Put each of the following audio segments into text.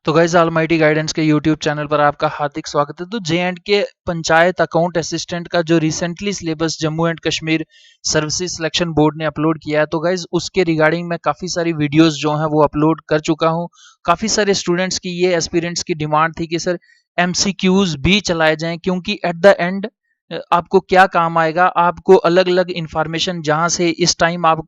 तो guys almighty guidance के YouTube channel पर आपका हार्दिक स्वागत है। तो जे एंड के पंचायत अकाउंट असिस्टेंट का जो recently syllabus Jammu and Kashmir services selection board ने अपलोड किया है, तो गाइस उसके रिगार्डिंग मैं काफ़ी सारी वीडियोस जो हैं वो अपलोड कर चुका हूं। काफ़ी सारे स्टूडेंट्स की ये एस्पिरेंट्स की डिमांड थी कि सर एमसीक्यूज भी चलाए जाएं, क्योंकि एट द एंड आपको क्या काम आएगा, आपको अलग अलग इंफॉर्मेशन जहां से इस टाइम आप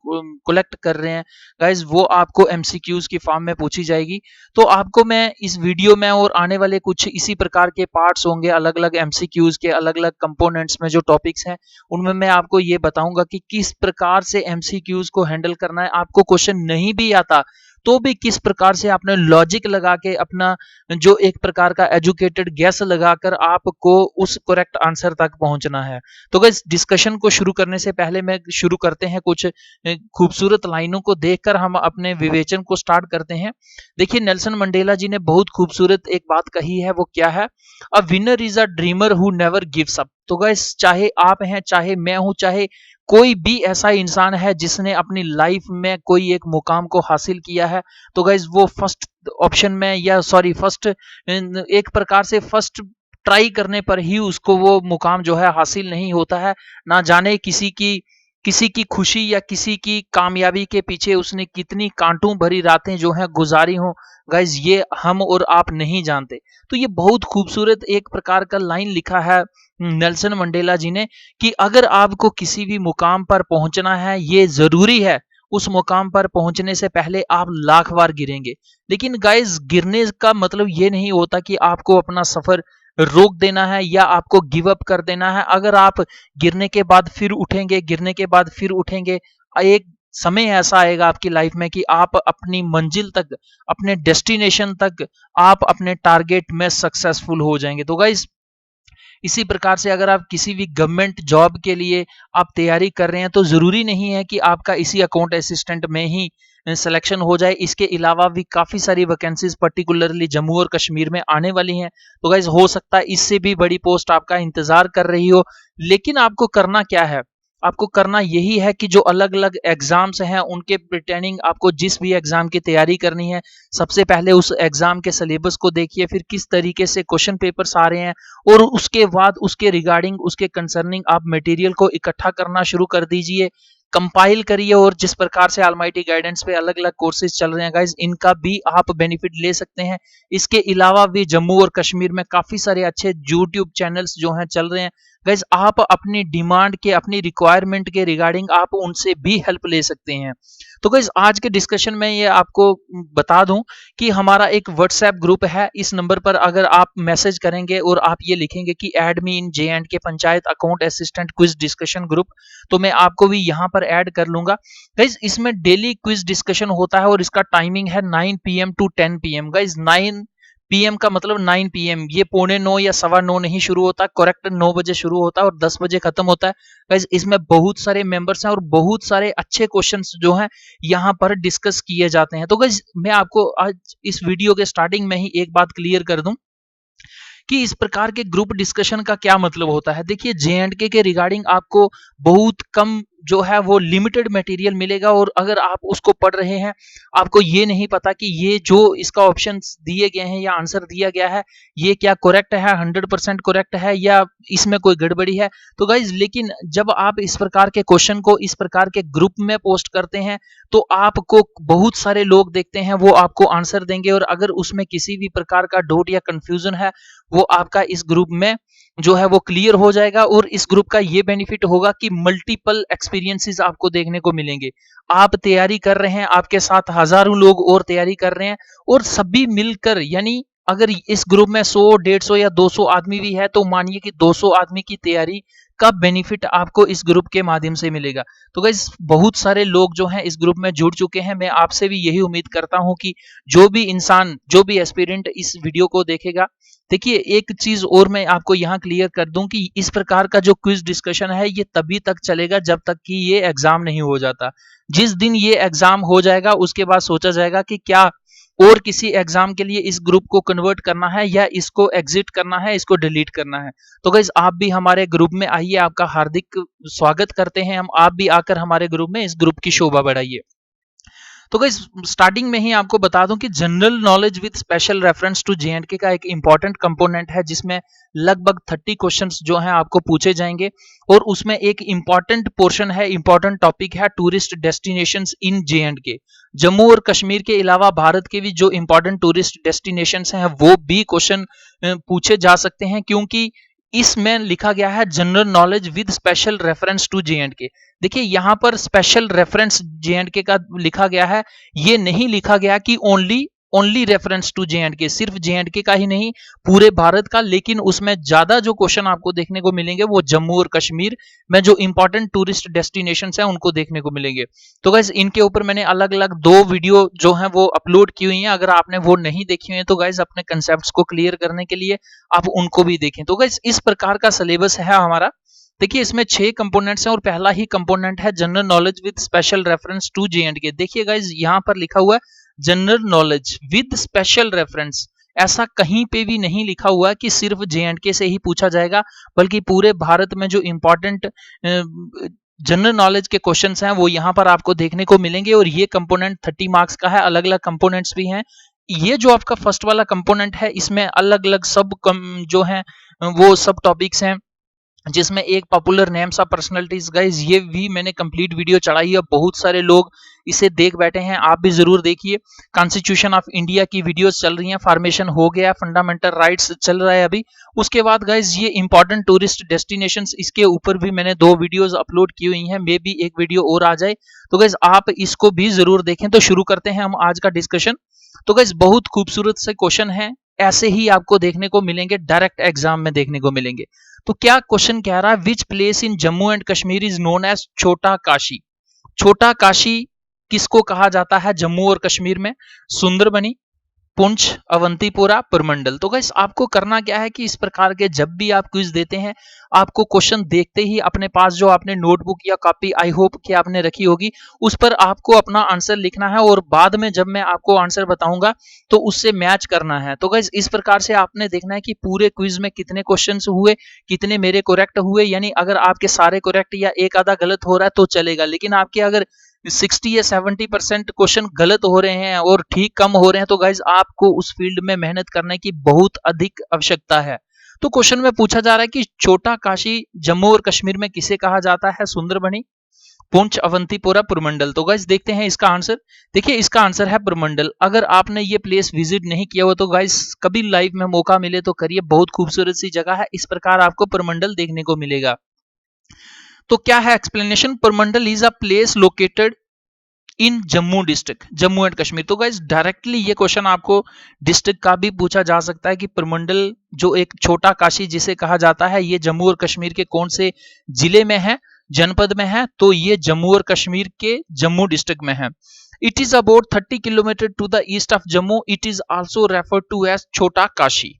कलेक्ट कर रहे हैं गाइज, वो आपको एमसीक्यूज की फॉर्म में पूछी जाएगी। तो आपको मैं इस वीडियो में और आने वाले कुछ इसी प्रकार के पार्ट्स होंगे, अलग अलग एमसीक्यूज के अलग अलग कंपोनेंट्स में जो टॉपिक्स हैं उनमें मैं आपको ये बताऊंगा कि किस प्रकार से एमसीक्यूज को हैंडल करना है। आपको क्वेश्चन नहीं भी आता तो भी किस प्रकार से आपने लॉजिक लगा के अपना जो एक प्रकार का एजुकेटेड गैस लगाकर आपको उस करेक्ट आंसर तक पहुंचना है। तो गाइस डिस्कशन को शुरू करने से पहले मैं शुरू करते हैं कुछ खूबसूरत लाइनों को देखकर हम अपने विवेचन को स्टार्ट करते हैं। देखिए नेल्सन मंडेला जी ने बहुत खूबसूरत एक बात कही है, वो क्या है? A winner is a dreamer who never gives up. तो गाइस चाहे आप हैं, चाहे मैं हूं, चाहे कोई भी ऐसा इंसान है जिसने अपनी लाइफ में कोई एक मुकाम को हासिल किया है, तो गाइज वो फर्स्ट ऑप्शन में या सॉरी फर्स्ट एक प्रकार से फर्स्ट ट्राई करने पर ही उसको वो मुकाम जो है हासिल नहीं होता है। ना जाने किसी की खुशी या किसी की कामयाबी के पीछे उसने कितनी कांटों भरी रातें जो है गुजारी हों, गाइज ये हम और आप नहीं जानते। तो ये बहुत खूबसूरत एक प्रकार का लाइन लिखा है नेल्सन मंडेला जी ने कि अगर आपको किसी भी मुकाम पर पहुंचना है, ये जरूरी है उस मुकाम पर पहुंचने से पहले आप लाख बार गिरेंगे। लेकिन गाइस गिरने का मतलब ये नहीं होता कि आपको अपना सफर रोक देना है या आपको गिव अप कर देना है। अगर आप गिरने के बाद फिर उठेंगे, गिरने के बाद फिर उठेंगे, एक समय ऐसा आएगा आपकी लाइफ में कि आप अपनी मंजिल तक, अपने डेस्टिनेशन तक, आप अपने टारगेट में सक्सेसफुल हो जाएंगे। तो गाइस इसी प्रकार से अगर आप किसी भी गवर्नमेंट जॉब के लिए आप तैयारी कर रहे हैं तो जरूरी नहीं है कि आपका इसी अकाउंट असिस्टेंट में ही सिलेक्शन हो जाए। इसके अलावा भी काफी सारी वैकेंसीज पर्टिकुलरली जम्मू और कश्मीर में आने वाली हैं। तो गाइज हो सकता है इससे भी बड़ी पोस्ट आपका इंतजार कर रही हो। लेकिन आपको करना क्या है? आपको करना यही है कि जो अलग अलग एग्जाम्स हैं उनके प्रिटेंडिंग आपको जिस भी एग्जाम की तैयारी करनी है, सबसे पहले उस एग्जाम के सिलेबस को देखिए, फिर किस तरीके से क्वेश्चन पेपर्स आ रहे हैं, और उसके बाद उसके रिगार्डिंग उसके कंसर्निंग आप मटेरियल को इकट्ठा करना शुरू कर दीजिए, कंपाइल करिए। और जिस प्रकार से ऑलमाइटी गाइडेंस पे अलग अलग कोर्सेज चल रहे हैं गाइज, इनका भी आप बेनिफिट ले सकते हैं। इसके अलावा भी जम्मू और कश्मीर में काफी सारे अच्छे यूट्यूब चैनल्स जो हैं चल रहे हैं गाइज, आप अपनी डिमांड के, अपनी रिक्वायरमेंट के रिगार्डिंग आप उनसे भी हेल्प ले सकते हैं। तो गाइज आज के डिस्कशन में ये आपको बता दूं कि हमारा एक व्हाट्सएप ग्रुप है। इस नंबर पर अगर आप मैसेज करेंगे और आप ये लिखेंगे कि add me in J and के panchayat account assistant quiz discussion group, तो मैं आपको भी यहाँ पर ऐड कर लूंगा। गाइज इसमें डेली क्विज डिस्कशन होता है और इसका टाइमिंग है 9 PM to 10 PM। Guys 9 PM का मतलब 9 PM, ये 8:45 या 9:15 नहीं शुरू होता, करेक्ट 9 बजे शुरू होता है और 10 बजे खत्म होता है। गाइज इसमें बहुत सारे मेंबर्स हैं और बहुत सारे अच्छे क्वेश्चंस जो हैं यहाँ पर डिस्कस किए जाते हैं। तो गाइज मैं आपको आज इस वीडियो के स्टार्टिंग में ही एक बात क्लियर कर दूं कि इस प्रकार के ग्रुप डिस्कशन का क्या मतलब होता है। देखिए जे&के रिगार्डिंग आपको बहुत कम जो है वो लिमिटेड मटेरियल मिलेगा, और अगर आप उसको पढ़ रहे हैं, आपको ये नहीं पता कि ये जो इसका ऑप्शन दिए गए हैं या आंसर दिया गया है ये क्या करेक्ट है, 100% करेक्ट है या इसमें कोई गड़बड़ी है। तो गाइज लेकिन जब आप इस प्रकार के क्वेश्चन को इस प्रकार के ग्रुप में पोस्ट करते हैं तो आपको बहुत सारे लोग देखते हैं, वो आपको आंसर देंगे, और अगर उसमें किसी भी प्रकार का डाउट या कंफ्यूजन है वो आपका इस ग्रुप में जो है वो क्लियर हो जाएगा। और इस ग्रुप का ये बेनिफिट होगा कि मल्टीपल एक्सपीरियंसेस आपको देखने को मिलेंगे। आप तैयारी कर रहे हैं, आपके साथ हजारों लोग और तैयारी कर रहे हैं, और सभी मिलकर, यानी अगर इस ग्रुप में 100, 150 या 200 आदमी भी है तो मानिए कि 200 आदमी की तैयारी का बेनिफिट आपको इस ग्रुप के माध्यम से मिलेगा। तो गाइस बहुत सारे लोग जो हैं इस ग्रुप में जुड़ चुके हैं। मैं आपसे भी यही उम्मीद करता हूं कि जो भी इंसान, जो भी एस्पिरेंट इस वीडियो को देखेगा, देखिए एक चीज और मैं आपको यहाँ क्लियर कर दूं कि इस प्रकार का जो क्विज डिस्कशन है ये तभी तक चलेगा जब तक कि ये एग्जाम नहीं हो जाता। जिस दिन ये एग्जाम हो जाएगा उसके बाद सोचा जाएगा कि क्या और किसी एग्जाम के लिए इस ग्रुप को कन्वर्ट करना है या इसको एग्जिट करना है, इसको डिलीट करना है। तो गाइज आप भी हमारे ग्रुप में आइए, आपका हार्दिक स्वागत करते हैं हम। आप भी आकर हमारे ग्रुप में इस ग्रुप की शोभा बढ़ाइए। तो गाइस स्टार्टिंग में ही आपको बता दूं कि general knowledge with special reference to J and K का एक इंपॉर्टेंट कंपोनेंट है, जिसमें लगभग 30 क्वेश्चंस जो हैं आपको पूछे जाएंगे, और उसमें एक इंपॉर्टेंट पोर्शन है, इंपॉर्टेंट टॉपिक है टूरिस्ट डेस्टिनेशंस इन जेएंडके। जम्मू और कश्मीर के अलावा भारत के भी जो इंपॉर्टेंट टूरिस्ट डेस्टिनेशंस हैं वो भी क्वेश्चन पूछे जा सकते हैं, क्योंकि इसमें लिखा गया है general knowledge with special reference to J and K. देखिए यहां पर स्पेशल रेफरेंस जेएंडके का लिखा गया है, ये नहीं लिखा गया कि ओनली रेफरेंस टू जेएंडके, सिर्फ जेएंडके का ही नहीं पूरे भारत का, लेकिन उसमें ज्यादा जो क्वेश्चन आपको देखने को मिलेंगे वो जम्मू और कश्मीर में जो इंपॉर्टेंट टूरिस्ट डेस्टिनेशन है उनको देखने को मिलेंगे। तो गाइज इनके ऊपर मैंने अलग अलग 2 वीडियो जो है वो अपलोड की हुई हैं, अगर आपने वो नहीं देखी हुई है तो गाइज अपने कंसेप्ट को क्लियर करने के लिए आप उनको भी देखें। तो गाइज इस प्रकार का सिलेबस है हमारा। देखिए इसमें 6 कंपोनेंट्स हैं और पहला ही कंपोनेंट है general knowledge with special reference to J and K. देखिए गाइज यहाँ पर लिखा हुआ है general knowledge with special reference, ऐसा कहीं पे भी नहीं लिखा हुआ है कि सिर्फ जेएंडके से ही पूछा जाएगा, बल्कि पूरे भारत में जो इंपॉर्टेंट जनरल नॉलेज के क्वेश्चंस हैं वो यहाँ पर आपको देखने को मिलेंगे, और ये कंपोनेंट 30 मार्क्स का है। अलग अलग कंपोनेंट्स भी हैं। ये जो आपका फर्स्ट वाला कंपोनेंट है इसमें अलग अलग जो हैं वो सब टॉपिक्स हैं, जिसमें एक popular names of personalities. Guys ये भी मैंने कंप्लीट वीडियो चढ़ाई है, बहुत सारे लोग इसे देख बैठे हैं, आप भी जरूर देखिए। कॉन्स्टिट्यूशन ऑफ इंडिया की वीडियोस चल रही हैं, फॉर्मेशन हो गया, फंडामेंटल राइट्स चल रहा है अभी। उसके बाद गाइस ये इंपॉर्टेंट टूरिस्ट डेस्टिनेशंस, इसके ऊपर भी मैंने 2 वीडियोस अपलोड की हुई हैं, मे बी एक वीडियो और आ जाए, तो गाइस आप इसको भी जरूर देखें। तो शुरू करते हैं हम आज का डिस्कशन। तो गाइस बहुत खूबसूरत से क्वेश्चन है, ऐसे ही आपको देखने को मिलेंगे, डायरेक्ट एग्जाम में देखने को मिलेंगे। तो क्या क्वेश्चन कह रहा है, which place in Jammu and Kashmir is known as Chhota Kashi. छोटा काशी किसको कहा जाता है जम्मू और कश्मीर में? सुंदरबनी, पुंछ, अवंतीपुरा, पुरमंडल। तो गाइस आपको करना क्या है कि इस प्रकार के जब भी आप क्विज देते हैं, आपको क्वेश्चन देखते ही अपने पास जो आपने नोटबुक या कॉपी आई होप कि आपने रखी होगी, उस पर आपको अपना आंसर लिखना है, और बाद में जब मैं आपको आंसर बताऊंगा तो उससे मैच करना है। तो गाइस इस प्रकार से आपने देखना है कि पूरे क्विज में कितने क्वेश्चन हुए, कितने मेरे करेक्ट हुए, यानी अगर आपके सारे करेक्ट या एक आधा गलत हो रहा है तो चलेगा, लेकिन आपके अगर 60 या 70% क्वेश्चन गलत हो रहे हैं और ठीक कम हो रहे हैं, तो गाइज आपको उस फील्ड में मेहनत करने की बहुत अधिक आवश्यकता है। तो क्वेश्चन में पूछा जा रहा है कि छोटा काशी जम्मू और कश्मीर में किसे कहा जाता है? सुंदरबनी, पुंछ, अवंतीपुरा, पुरमंडल। तो गाइज देखते हैं इसका आंसर। देखिए इसका आंसर है पुरमंडल। अगर आपने ये प्लेस विजिट नहीं किया हो तो गाइज कभी लाइफ में मौका मिले तो करिए, बहुत खूबसूरत सी जगह है। इस प्रकार आपको पुरमंडल देखने को मिलेगा। तो क्या है explanation? Purmandal is a place located in Jammu district, Jammu and Kashmir. तो गाइस डायरेक्टली ये क्वेश्चन आपको डिस्ट्रिक्ट का भी पूछा जा सकता है कि पुरमंडल जो एक छोटा काशी जिसे कहा जाता है, ये जम्मू और कश्मीर के कौन से जिले में है, जनपद में है? तो ये जम्मू और कश्मीर के जम्मू डिस्ट्रिक्ट में है। It is about 30 kilometre to the east of Jammu. It is also referred to as Chhota Kashi.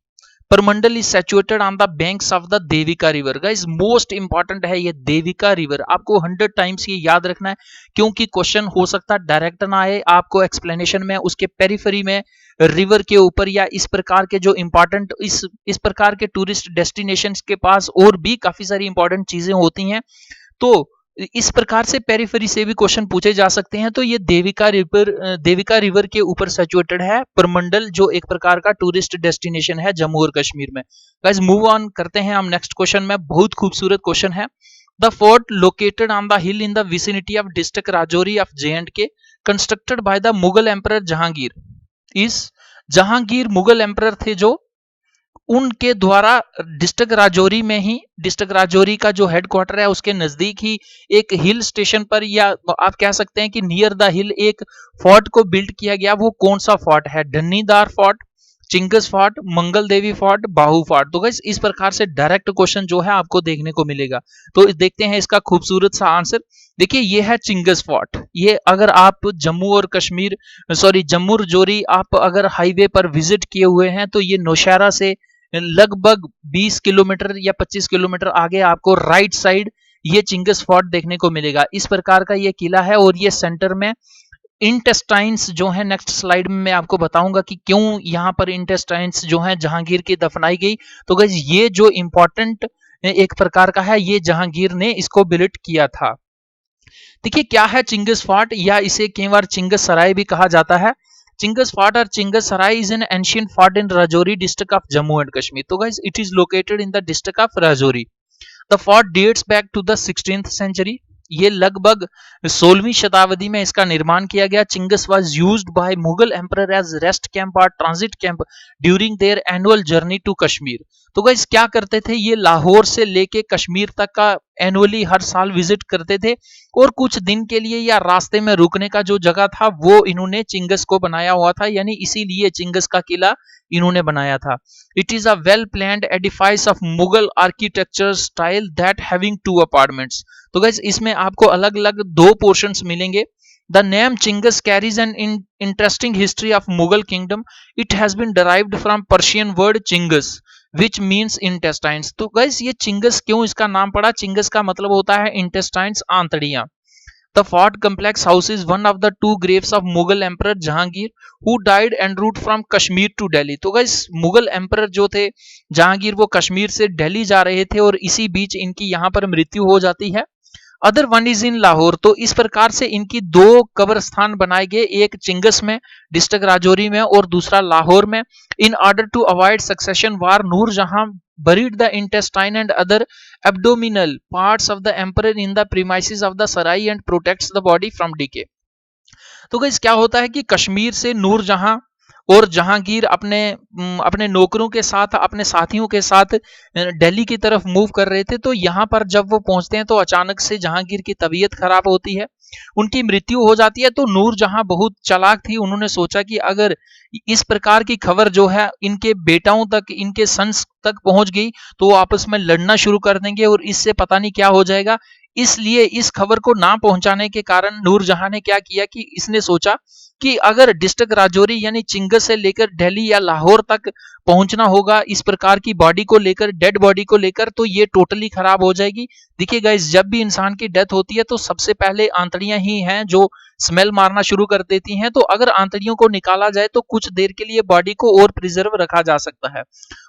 Purmandal is situated on the banks of the Devika river. Guys most important है ये देविका रिवर, आपको 100 टाइम्स ये याद रखना है, क्योंकि क्वेश्चन हो सकता है डायरेक्ट ना आए, आपको एक्सप्लेनेशन में उसके पेरिफेरी में रिवर के ऊपर या इस प्रकार के जो इंपॉर्टेंट इस प्रकार के टूरिस्ट डेस्टिनेशंस के पास और भी काफी सारी इंपॉर्टेंट चीजें होती हैं, तो इस प्रकार से पेरिफेरी से भी क्वेश्चन पूछे जा सकते हैं। तो ये देविका रिवर के ऊपर सिचुएटेड है परमंडल, जो एक प्रकार का टूरिस्ट डेस्टिनेशन है जम्मू और कश्मीर में। गाइस मूव ऑन करते हैं हम नेक्स्ट क्वेश्चन में। बहुत खूबसूरत क्वेश्चन है। The fort located on the hill in the vicinity of district Rajouri of J&K constructed by the Mughal emperor Jahangir. इस जहांगीर मुगल एम्परर थे जो, उनके द्वारा डिस्ट्रिक्ट राजौरी में ही, डिस्ट्रिक्ट राजौरी का जो हेडक्वार्टर है उसके नजदीक ही एक हिल स्टेशन पर, या आप कह सकते हैं कि नियर द हिल, एक फोर्ट को बिल्ड किया गया। वो कौन सा फोर्ट है? धन्नीदार फोर्ट, चिंगस फोर्ट, मंगल देवी फोर्ट, बाहू फोर्ट। तो गाइस इस प्रकार से डायरेक्ट क्वेश्चन जो है आपको देखने को मिलेगा। तो देखते हैं इसका खूबसूरत सा आंसर। देखिए ये है चिंगस फोर्ट। ये अगर आप जम्मू और कश्मीर जम्मू राजौरी आप अगर हाईवे पर विजिट किए हुए हैं तो ये नौशहरा से लगभग 20 किलोमीटर या 25 किलोमीटर आगे आपको राइट साइड ये चिंगस फोर्ट देखने को मिलेगा। इस प्रकार का ये किला है, और ये सेंटर में इंटेस्टाइन्स जो है, नेक्स्ट स्लाइड में मैं आपको बताऊंगा कि क्यों यहाँ पर इंटेस्टाइन्स जो है जहांगीर की दफनाई गई। तो गाइस ये जो इंपॉर्टेंट एक प्रकार का है, ये जहांगीर ने इसको बिल्ड किया था। देखिए क्या है चिंगस फॉर्ट, या इसे कई बार चिंगस सराय भी कहा जाता है। चिंगस फॉर्ट और Chingus Sarai is an ancient fort in Rajouri district of Jammu and Kashmir. तो guys it is located in the district of Rajouri. The fort dates back to the 16th century. ये लगभग 16वीं शताब्दी में इसका निर्माण किया गया। Chingus was used by Mughal emperor as rest camp और transit camp during their annual journey to Kashmir. तो गाइस क्या करते थे, ये लाहौर से लेके कश्मीर तक का एनुअली हर साल विजिट करते थे, और कुछ दिन के लिए या रास्ते में रुकने का जो जगह था वो इन्होंने चिंगस को बनाया हुआ था, यानी इसीलिए चिंगस का किला इन्होंने बनाया था। It is a well planned edifice of Mughal architecture style that having 2 apartments. तो गाइस इसमें आपको अलग अलग 2 पोर्शंस मिलेंगे। The name Chingus carries an interesting history of Mughal kingdom. It has been derived from Persian word Chingus which means intestines. तो guys ये चिंगस क्यों इसका नाम पड़ा, चिंगस का मतलब होता है intestines, आंतड़ियां। The fort complex houses one of the 2 graves of Mughal Emperor Jahangir, who died en route from Kashmir to Delhi। तो गाइस मुगल एम्परर जो थे जहांगीर, वो कश्मीर से दिल्ली जा रहे थे और इसी बीच इनकी यहाँ पर मृत्यु हो जाती है। Other one is in Lahore. तो इस प्रकार से इनकी 2 कब्रस्थान बनाए गए, एक चिंगस में डिस्ट्रिक्ट राजौरी में और दूसरा लाहौर में। In order to avoid succession war, Nur Jahan buried the intestine and other abdominal parts of the emperor in the premises of the sarai and protects the body from decay। तो गाइस क्या होता है कि कश्मीर से नूरजहां और जहांगीर अपने नौकरों के साथ, अपने साथियों के साथ दिल्ली की तरफ मूव कर रहे थे। तो यहाँ पर जब वो पहुंचते हैं तो अचानक से जहांगीर की तबीयत खराब होती है, उनकी मृत्यु हो जाती है। तो नूरजहां बहुत चालाक थी, उन्होंने सोचा कि अगर इस प्रकार की खबर जो है इनके बेटाओं तक, इनके सन्स तक पहुंच गई तो वो आपस में लड़ना शुरू कर देंगे और इससे पता नहीं क्या हो जाएगा। इसलिए इस खबर को ना पहुंचाने के कारण नूरजहां ने क्या किया कि इसने सोचा कि अगर डिस्ट्रिक्ट राजौरी यानी चिंगस से लेकर दिल्ली या लाहौर तक पहुंचना होगा इस प्रकार की बॉडी को लेकर, डेड बॉडी को लेकर, तो ये टोटली खराब हो जाएगी। देखिए गाइस जब भी इंसान की डेथ होती है तो सबसे पहले आंतड़ियां ही हैं जो स्मेल मारना शुरू कर देती हैं। तो अगर आंतड़ियों को निकाला जाए तो कुछ देर के लिए बॉडी को और प्रिजर्व रखा जा सकता है,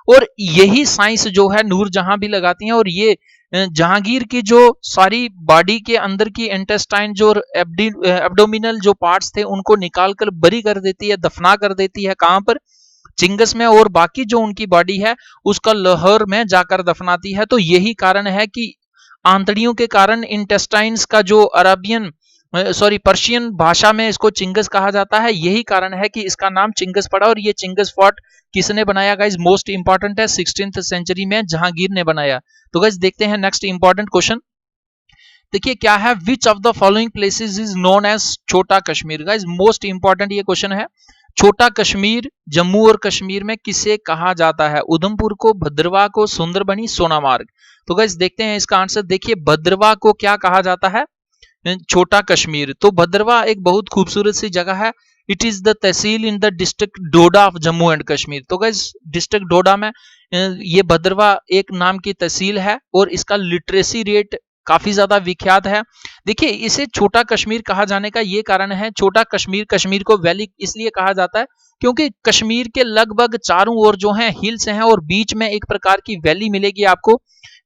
और यही साइंस जो है नूरजहां भी लगाती हैं। और ये जहांगीर की जो सारी बॉडी के अंदर की इंटेस्टाइन जो एब्डोमिनल जो पार्ट्स थे उनको निकालकर बरी कर देती है, दफना कर देती है। कहां पर, चिंगस में, और बाकी जो उनकी बॉडी है उसका लाहौर में जाकर दफनाती है। तो यही कारण है कि आंतड़ियों के कारण इंटेस्टाइन्स का जो पर्शियन भाषा में इसको चिंगस कहा जाता है, यही कारण है कि इसका नाम चिंगस पड़ा। और ये चिंगस फोर्ट किसने बनाया गाइस, मोस्ट इंपॉर्टेंट है, 16th सेंचुरी में जहांगीर ने बनाया। तो गाइस देखते हैं नेक्स्ट इंपॉर्टेंट क्वेश्चन। देखिए क्या है, which of the following places is known as Chhota Kashmir. Guys most important ये क्वेश्चन है। छोटा कश्मीर जम्मू और कश्मीर में किसे कहा जाता है, उधमपुर को, भद्रवाह को, सुंदरबनी, सोनामार्ग। तो गाइस देखते हैं इसका आंसर। देखिए भद्रवाह को क्या कहा जाता है, छोटा कश्मीर। तो भद्रवाह एक बहुत खूबसूरत सी जगह है। It is the tehsil in the district Doda of Jammu and Kashmir. तो गाइस डिस्ट्रिक्ट डोडा में ये भद्रवाह एक नाम की तहसील है और इसका लिटरेसी रेट काफी ज्यादा विख्यात है। देखिए इसे छोटा कश्मीर कहा जाने का ये कारण है, छोटा कश्मीर, कश्मीर को वैली इसलिए कहा जाता है क्योंकि कश्मीर के लगभग चारों ओर जो है हिल्स हैं और बीच में एक प्रकार की वैली मिलेगी आपको,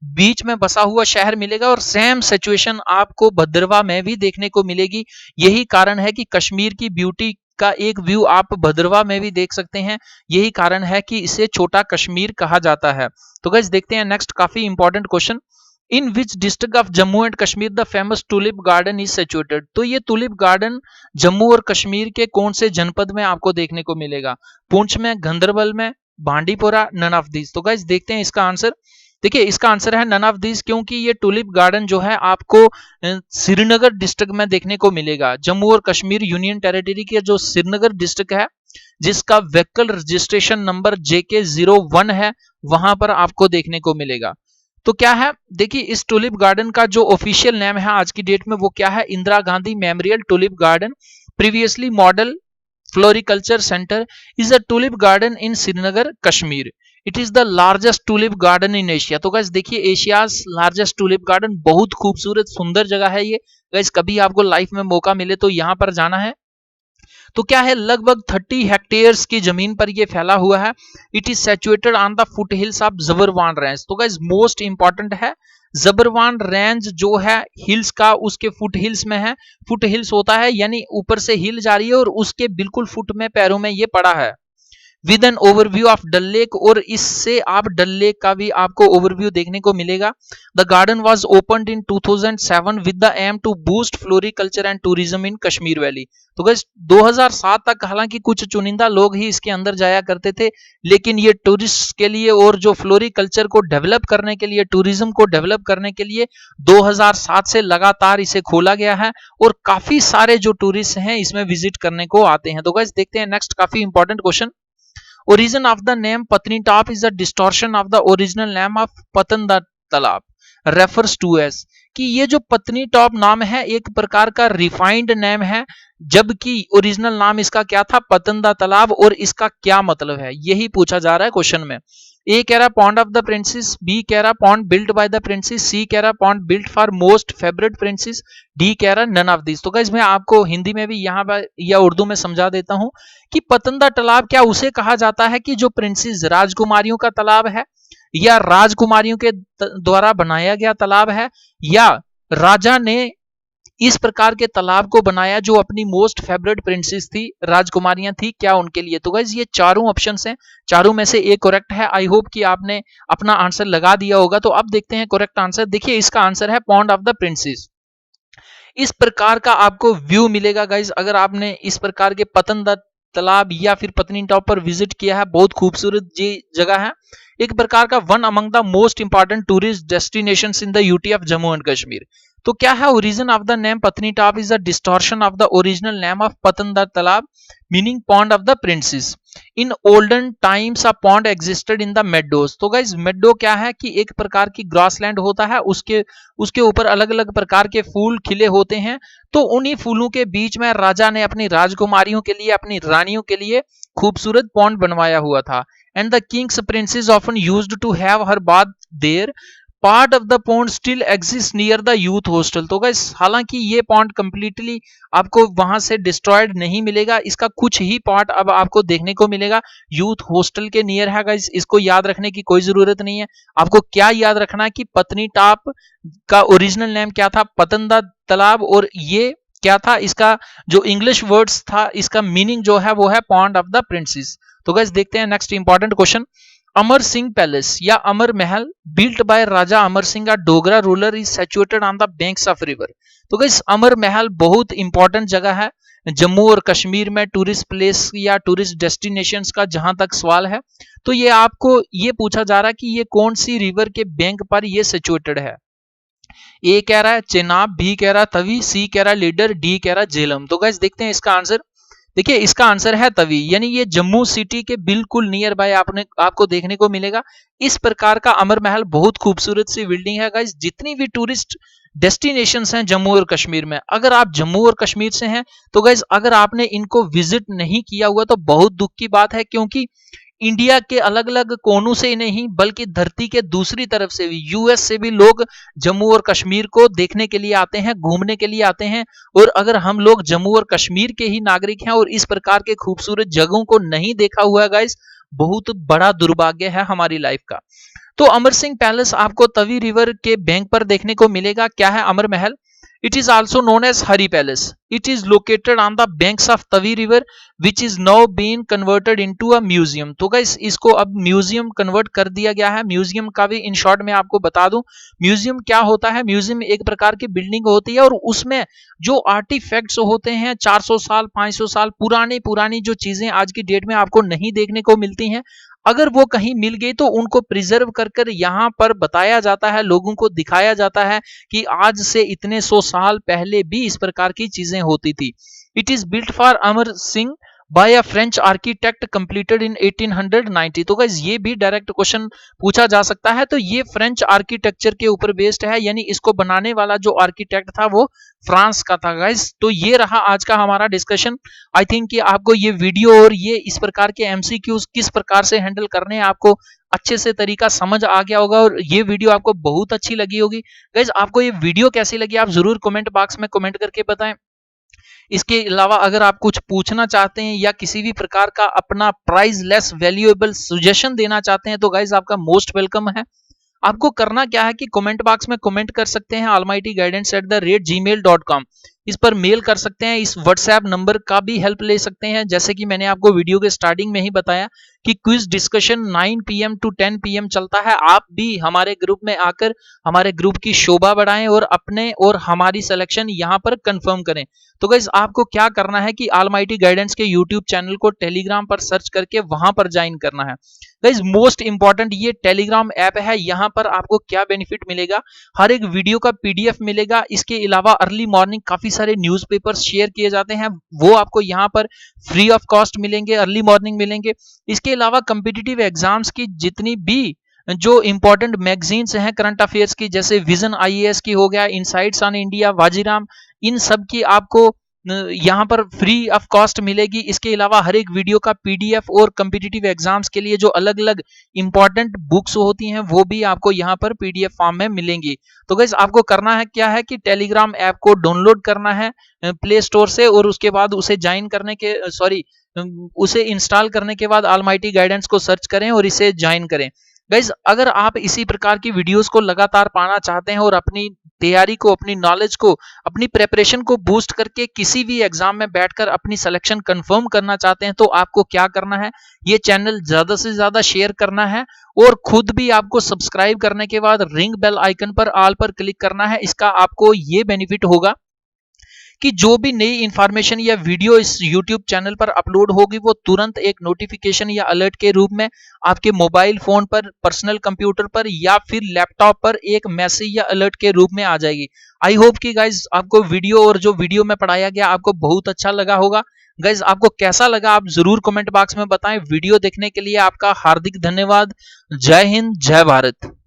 बीच में बसा हुआ शहर मिलेगा, और सेम सिचुएशन आपको भद्रवाह में भी देखने को मिलेगी। यही कारण है कि कश्मीर की ब्यूटी का एक व्यू आप भद्रवाह में भी देख सकते हैं। यही कारण है कि इसे छोटा कश्मीर कहा जाता है। तो गाइस देखते हैं नेक्स्ट काफी important question. In which district of Jammu and Kashmir the famous tulip garden is situated. तो ये टूलिप गार्डन जम्मू और कश्मीर के कौन से जनपद में आपको देखने को मिलेगा, पुंछ में, गंदरबल में, बांडीपोरा, नन ऑफ दीज। तो गाइस देखते हैं इसका आंसर। देखिए इसका आंसर है नन ऑफ दीज, क्योंकि ये टूलिप गार्डन जो है आपको श्रीनगर डिस्ट्रिक्ट में देखने को मिलेगा। जम्मू और कश्मीर यूनियन टेरिटरी के जो श्रीनगर डिस्ट्रिक्ट है जिसका व्हीकल रजिस्ट्रेशन नंबर JK01 है, वहां पर आपको देखने को मिलेगा। तो क्या है, देखिए इस टूलिप गार्डन का जो ऑफिशियल नेम है आज की डेट में वो क्या है, Indira Gandhi memorial tulip garden previously model floriculture centre is a tulip garden in Srinagar Kashmir. It is the largest tulip garden in Asia. तो गाइस देखिए एशियाज लार्जेस्ट टूलिप गार्डन, बहुत खूबसूरत सुंदर जगह है ये। गाइस कभी आपको लाइफ में मौका मिले तो यहाँ पर जाना है। तो क्या है, लगभग 30 हेक्टेयर्स की जमीन पर यह फैला हुआ है। It is situated on the foot hills of Zabarwan range. तो गाइस मोस्ट इंपॉर्टेंट है, जबरवान रेंज जो है हिल्स का उसके फुट हिल्स में है। फुट हिल्स होता है यानी ऊपर से हिल जा रही है और उसके बिल्कुल फुट में पैरों में ये पड़ा है। With an overview of Dal lake, और इससे आप डल लेक का भी आपको ओवरव्यू देखने को मिलेगा। The garden was opened in 2007 with the aim to boost floriculture and tourism in Kashmir valley. तो गाइस 2007 तक हालांकि कुछ चुनिंदा लोग ही इसके अंदर जाया करते थे, लेकिन ये टूरिस्ट के लिए और जो फ्लोरिकल्चर को डेवलप करने के लिए, टूरिज्म को डेवलप करने के लिए 2007 से लगातार इसे खोला गया है और काफी सारे जो टूरिस्ट हैं इसमें विजिट करने को आते हैं। तो गाइस देखते हैं नेक्स्ट काफी important question. Origin of the name Patnitop is a distortion of the original name of Patanda Talab. Refers to as कि ये जो पत्नीटॉप नाम है एक प्रकार का रिफाइंड नेम है, जबकि ओरिजिनल नाम इसका क्या था, पतंदा तालाब, और इसका क्या मतलब है यही पूछा जा रहा है क्वेश्चन में। ए कह रहा pond of the princess, B कह रहा pond built by the princess, C कह रहा pond built for most favourite princess, D कह रहा नन ऑफ दिस। तो गाइस मैं आपको हिंदी में भी यहाँ पर या उर्दू में समझा देता हूँ कि पतंदा तालाब क्या उसे कहा जाता है कि जो प्रिंसेस राजकुमारियों का तालाब है, या राजकुमारियों के द्वारा बनाया गया तालाब है, या राजा ने इस प्रकार के तालाब को बनाया जो अपनी मोस्ट फेवरेट प्रिंसेस थी, राजकुमारियां थी, क्या उनके लिए। तो गाइस ये चारों ऑप्शंस हैं, चारों में से एक करेक्ट है। आई होप कि आपने अपना आंसर लगा दिया होगा। तो अब देखते हैं करेक्ट आंसर। देखिए इसका आंसर है पॉन्ड ऑफ द प्रिंसेस। इस प्रकार का आपको व्यू मिलेगा गाइस अगर आपने इस प्रकार के पतंदा तालाब या फिर पत्नीटॉप पर विजिट किया है। बहुत खूबसूरत ये जगह है, एक प्रकार का one among the most important tourist destinations in the UT of Jammu and Kashmir. तो क्या है origin of the name Patnitop is a distortion of the original name of Patanda Talab meaning pond of the princess. In olden times a pond existed in the meadows. तो guys meadow क्या है कि एक प्रकार की ग्रासलैंड होता है, उसके ऊपर अलग अलग प्रकार के फूल खिले होते हैं। तो उन्हीं फूलों के बीच में राजा ने अपनी राजकुमारियों के लिए, अपनी रानियों के लिए खूबसूरत पॉन्ड बनवाया हुआ था। And the king's princess often used to have her bath there. Part of the pond still exist near the youth hostel. तो गाइस हालांकि ये पॉन्ड कंप्लीटली आपको वहां से डिस्ट्रॉयड नहीं मिलेगा, इसका कुछ ही पार्ट अब आपको देखने को मिलेगा यूथ हॉस्टल के नियर है। गाइस इसको याद रखने की कोई जरूरत नहीं है। आपको क्या याद रखना है कि पत्नीटॉप का ओरिजिनल नेम क्या था, पतंदा तालाब, और ये क्या था, इसका जो इंग्लिश वर्ड्स था इसका मीनिंग जो है वो है पॉन्ड ऑफ द प्रिंसेस। तो गाइस देखते हैं next important question. Amar Singh palace या अमर महल बिल्ट बाय राजा अमर सिंह का Dogra ruler is situated on the banks of river. तो गाइस अमर महल बहुत इंपॉर्टेंट जगह है जम्मू और कश्मीर में, टूरिस्ट प्लेस या टूरिस्ट डेस्टिनेशंस का जहां तक सवाल है तो ये आपको ये पूछा जा रहा है कि ये कौन सी रिवर के बैंक पर ये सिचुएटेड है। ए कह रहा है चेनाब, बी कह रहा है तवी, सी कह रहा है लीडर, डी कह रहा है झेलम। तो गाइस देखते हैं इसका आंसर। देखिए इसका आंसर है तवी, यानी ये जम्मू सिटी के बिल्कुल नियर बाय आपको देखने को मिलेगा। इस प्रकार का अमर महल बहुत खूबसूरत सी बिल्डिंग है गाइस। जितनी भी टूरिस्ट डेस्टिनेशंस हैं जम्मू और कश्मीर में, अगर आप जम्मू और कश्मीर से हैं तो गाइस अगर आपने इनको विजिट नहीं किया हुआ तो बहुत दुख की बात है, क्योंकि इंडिया के अलग अलग कोनों से नहीं बल्कि धरती के दूसरी तरफ से भी, यूएस से भी लोग जम्मू और कश्मीर को देखने के लिए आते हैं, घूमने के लिए आते हैं। और अगर हम लोग जम्मू और कश्मीर के ही नागरिक हैं और इस प्रकार के खूबसूरत जगहों को नहीं देखा हुआ है गाइस, बहुत बड़ा दुर्भाग्य है हमारी लाइफ का। तो अमर सिंह पैलेस आपको तवी रिवर के बैंक पर देखने को मिलेगा। क्या है अमर महल? It is also known as Hari Palace. It is located on the banks of Tavi River, which is now being converted into a museum. तो गाइस इसको अब म्यूजियम कन्वर्ट कर दिया गया है। म्यूजियम का भी इन शॉर्ट में आपको बता दूं, म्यूजियम क्या होता है। म्यूजियम एक प्रकार की बिल्डिंग होती है और उसमें जो आर्टिफैक्ट्स होते हैं 400 साल 500 साल पुरानी जो चीजें आज की डेट में आपको नहीं देखने को मिलती हैं, अगर वो कहीं मिल गई तो उनको प्रिजर्व कर कर यहाँ पर बताया जाता है, लोगों को दिखाया जाता है कि आज से इतने 100 साल पहले भी इस प्रकार की चीजें होती थी। It is built for Amar Singh by a French architect completed in 1890। तो गाइस ये भी डायरेक्ट क्वेश्चन पूछा जा सकता है। तो ये फ्रेंच आर्किटेक्चर के ऊपर बेस्ड है, यानी इसको बनाने वाला जो आर्किटेक्ट था वो फ्रांस का था गाइस। तो ये रहा आज का हमारा डिस्कशन। आई थिंक कि आपको ये वीडियो और ये इस प्रकार के एमसीक्यूज किस प्रकार से हैंडल करने हैं आपको अच्छे से तरीका समझ आ गया होगा और ये वीडियो आपको बहुत अच्छी लगी होगी। गाइस आपको ये वीडियो कैसी लगी आप जरूर कमेंट बॉक्स में कमेंट करके बताएं। इसके अलावा अगर आप कुछ पूछना चाहते हैं या किसी भी प्रकार का अपना प्राइस लेस वैल्यूएबल सजेशन देना चाहते हैं तो गाइज आपका मोस्ट वेलकम है। आपको करना क्या है कि कमेंट बॉक्स में कमेंट कर सकते हैं almightyguidance@gmail.com, इस पर मेल कर सकते हैं। इस व्हाट्सएप नंबर का भी हेल्प ले सकते हैं। जैसे कि मैंने आपको वीडियो के स्टार्टिंग में ही बताया कि quiz discussion 9 PM to 10 PM चलता है। आप भी हमारे ग्रुप में आकर हमारे ग्रुप की शोभा बढ़ाएं और अपने और हमारी सिलेक्शन यहां पर कंफर्म करें। तो गाइस आपको क्या करना है कि ऑलमाइटी गाइडेंस के यूट्यूब चैनल को टेलीग्राम पर सर्च करके वहां पर ज्वाइन करना है। गाइस मोस्ट इंपॉर्टेंट ये टेलीग्राम ऐप है। यहां पर आपको क्या बेनिफिट मिलेगा, हर एक वीडियो का PDF मिलेगा। इसके अलावा अर्ली मॉर्निंग काफी सारे न्यूज़पेपर्स शेयर किए जाते हैं, वो आपको यहाँ पर फ्री ऑफ कॉस्ट मिलेंगे, अर्ली मॉर्निंग मिलेंगे। इसके अलावा कम्पिटिटिव एग्जाम्स की जितनी भी जो इंपॉर्टेंट मैगजीन्स हैं करंट अफेयर्स की, जैसे विजन IAS की हो गया, इनसाइट्स ऑन इंडिया, वाजीराम, इन सब की आपको यहाँ पर फ्री ऑफ कॉस्ट मिलेगी। इसके अलावा हर एक वीडियो का PDF और कम्पिटिटिव एग्जाम्स के लिए जो अलग अलग इंपॉर्टेंट बुक्स होती हैं वो भी आपको यहाँ पर PDF फॉर्म में मिलेंगी। तो गाइस आपको करना है क्या है कि टेलीग्राम ऐप को डाउनलोड करना है प्ले स्टोर से, और उसके बाद उसे ज्वाइन करने के उसे इंस्टॉल करने के बाद ऑलमाइटी गाइडेंस को सर्च करें और इसे ज्वाइन करें। गाइज अगर आप इसी प्रकार की वीडियोस को लगातार पाना चाहते हैं और अपनी तैयारी को, अपनी नॉलेज को, अपनी प्रेपरेशन को बूस्ट करके किसी भी एग्जाम में बैठकर अपनी सिलेक्शन कंफर्म करना चाहते हैं, तो आपको क्या करना है, ये चैनल ज्यादा से ज्यादा शेयर करना है और खुद भी आपको सब्सक्राइब करने के बाद रिंग बेल आइकन पर ऑल पर क्लिक करना है। इसका आपको ये बेनिफिट होगा कि जो भी नई इंफॉर्मेशन या वीडियो इस YouTube चैनल पर अपलोड होगी वो तुरंत एक नोटिफिकेशन या अलर्ट के रूप में आपके मोबाइल फोन पर, पर्सनल कंप्यूटर पर या फिर लैपटॉप पर एक मैसेज या अलर्ट के रूप में आ जाएगी। आई होप कि गाइज आपको वीडियो और जो वीडियो में पढ़ाया गया आपको बहुत अच्छा लगा होगा। गाइज आपको कैसा लगा आप जरूर कमेंट बॉक्स में बताएं। वीडियो देखने के लिए आपका हार्दिक धन्यवाद। जय हिंद, जय भारत।